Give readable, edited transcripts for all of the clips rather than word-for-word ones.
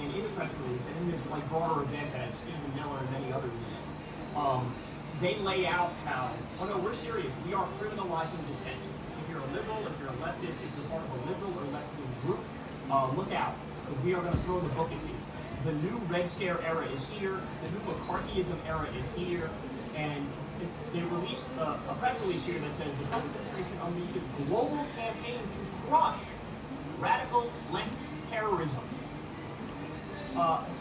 and in the press release, and in this like broader event that had Stephen Miller and many others in it, they lay out how, oh no, we're serious. We are criminalizing dissent. If you're a liberal, if you're a leftist, if you're part of a liberal or left-wing group, look out, because we are going to throw the book at you. The new Red Scare era is here. The new McCarthyism era is here. And they released a press release here that says the Trump administration unleashed a global campaign to crush radical left terrorism.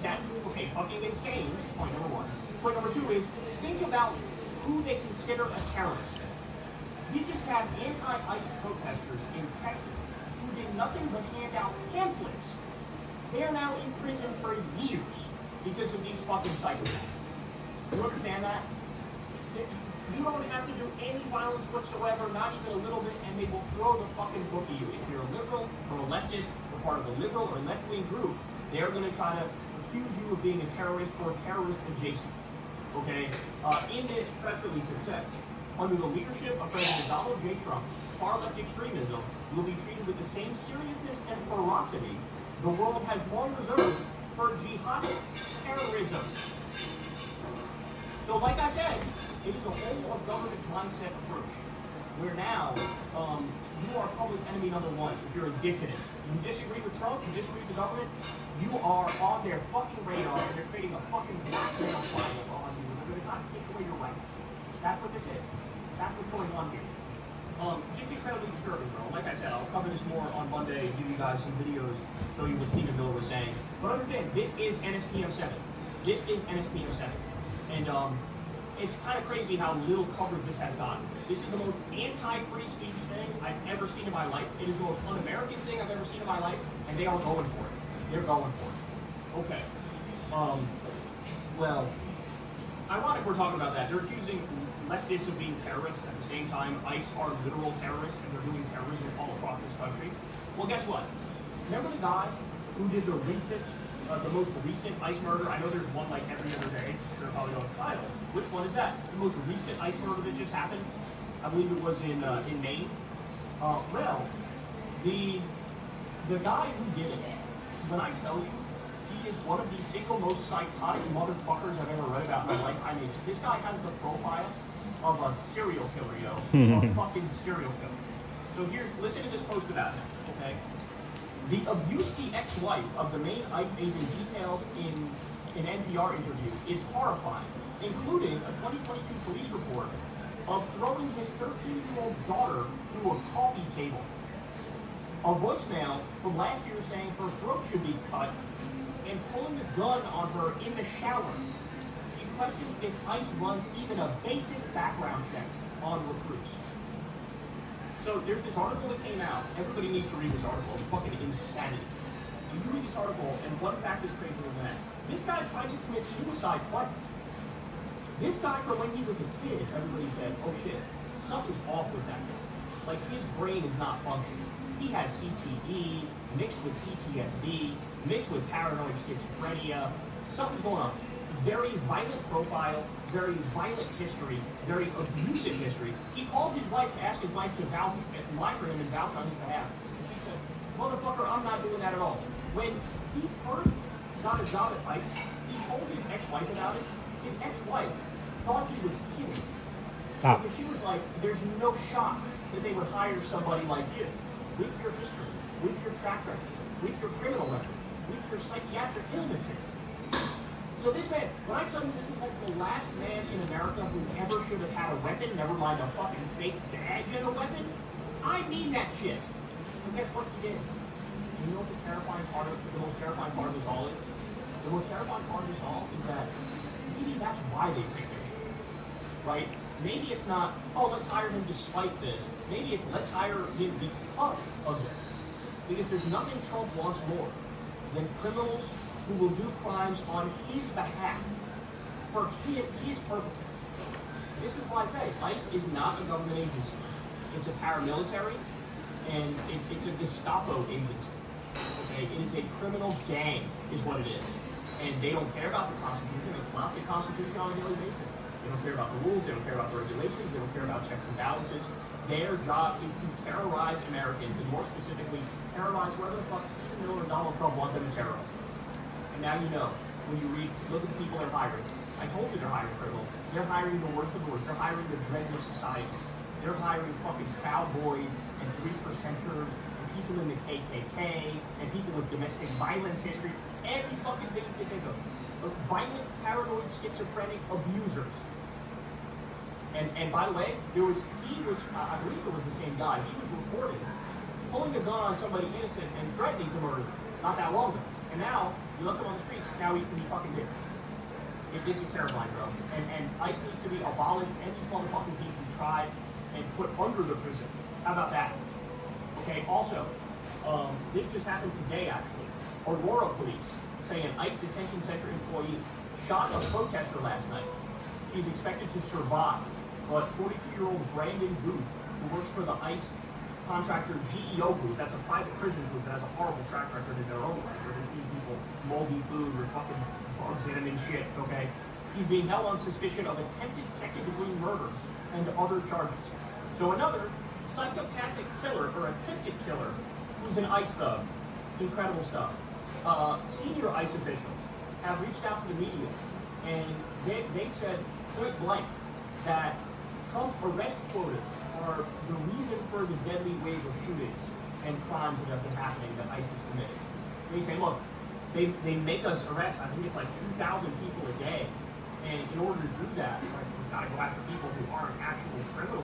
That's, okay, fucking insane. That's point number one. Point number two is, think about who they consider a terrorist. We just had anti-ICE protesters in Texas who did nothing but hand out pamphlets. They are now in prison for years because of these fucking psychopaths. You understand that? You don't have to do any violence whatsoever, not even a little bit, and they will throw the fucking book at you. If you're a liberal or a leftist or part of a liberal or left-wing group, they're going to try to accuse you of being a terrorist or a terrorist adjacent. Okay? In this press release it says, under the leadership of President Donald J. Trump, far-left extremism will be treated with the same seriousness and ferocity the world has long reserved for jihadist terrorism. So like I said, it is a whole of government mindset approach, where now you are public enemy number one if you're a dissident. You disagree with Trump, you disagree with the government, you are on their fucking radar and they're creating a fucking blackmail triangle on you. They're going to try to take away your rights. That's what this is. That's what's going on here. Just incredibly disturbing, bro. Like I said, I'll cover this more on Monday, give you guys some videos, show you what Stephen Miller was saying. But understand, this is NSPM 7. This is NSPM 7. And it's kind of crazy how little coverage this has gotten. This is the most anti-free speech thing I've ever seen in my life. It is the most un-American thing I've ever seen in my life, and they are going for it. They're going for it. Okay. Well, ironic we're talking about that. They're accusing leftists of being terrorists. At the same time, ICE are literal terrorists, and they're doing terrorism all across this country. Well, guess what? Remember the guy who did the most recent ICE murder? I know there's one like every other day. They're probably on Kyle. Which one is that? The most recent ICE murder that just happened? I believe it was in Maine. Well, the guy who did it, when I tell you, he is one of the single most psychotic motherfuckers I've ever read about in my life. I mean, this guy has the profile of a serial killer, yo. A fucking serial killer. So listen to this post about him, okay? The abuse the ex-wife of the Maine ICE agent details in an NPR interview is horrifying, including a 2022 police report of throwing his 13-year-old daughter through a coffee table. A voicemail from last year saying her throat should be cut and pulling the gun on her in the shower. She questions if ICE runs even a basic background check on recruits. So there's this article that came out. Everybody needs to read this article. It's fucking insanity. You read this article, and one fact is crazier than that. This guy tried to commit suicide twice. This guy, from when he was a kid, everybody said, oh shit, something's off with that kid. Like, his brain is not functioning. He has CTE, mixed with PTSD, mixed with paranoid schizophrenia. Something's going on. Very violent profile, very violent history, very abusive history. He called his wife to ask his wife to lie for him and vouch on his behalf. And she said, motherfucker, I'm not doing that at all. When he first got a job at ICE, he told his ex-wife about it. His ex-wife thought he was kidding. Because she was like, there's no shot that they would hire somebody like you with your history, with your track record, with your criminal record, with your psychiatric illnesses. So this man, when I tell you this is like the last man in America who ever should have had a weapon, never mind a fucking fake badge and a weapon, I mean that shit. And guess what he did? You know what the most terrifying part of this all is? The most terrifying part of this all is that maybe that's why they picked him. Right? Maybe it's not, oh, let's hire him despite this. Maybe it's, let's hire him because of this. Because there's nothing Trump wants more than criminals who will do crimes on his behalf for his purposes. This is why I say ICE is not a government agency. It's a paramilitary, and it's a Gestapo agency. Okay, it is a criminal gang, is what it is. And they don't care about the Constitution. They flout the Constitution on a daily basis. They don't care about the rules. They don't care about the regulations. They don't care about checks and balances. Their job is to terrorize Americans, and more specifically, terrorize whoever the fuck Stephen Miller or Donald Trump want them to terrorize. And now you know. When you look at the people they're hiring. I told you they're hiring criminals. They're hiring the worst of the worst. They're hiring the dregs of society. They're hiring fucking cowboys and 3%ers and people in the KKK and people with domestic violence history. Every fucking thing you can think of. Those violent, paranoid, schizophrenic abusers. And by the way, I believe it was the same guy. He was reporting pulling a gun on somebody innocent and threatening to murder them not that long ago. And now, you look him on the streets, now he fucking did. This is terrifying, bro. And ICE needs to be abolished, and these motherfuckers need to be tried and put under the prison. How about that? Okay, also, this just happened today, actually. Aurora police say an ICE detention center employee shot a protester last night. She's expected to survive. But 42-year-old Brandon Booth, who works for the ICE contractor GEO Group, that's a private prison group that has a horrible track record in their own right, where they feed people moldy food with fucking bugs in them and shit, okay? He's being held on suspicion of attempted second-degree murder and other charges. So another psychopathic killer, or attempted killer, who's an ICE thug. Incredible stuff. Senior ICE officials have reached out to the media, and they said point blank that Trump's arrest quotas are the reason for the deadly wave of shootings and crimes that have been happening that ICE is committing. They say, look, they make us arrest, I think it's like 2,000 people a day. And in order to do that, like, we've got to go after people who aren't actual criminals.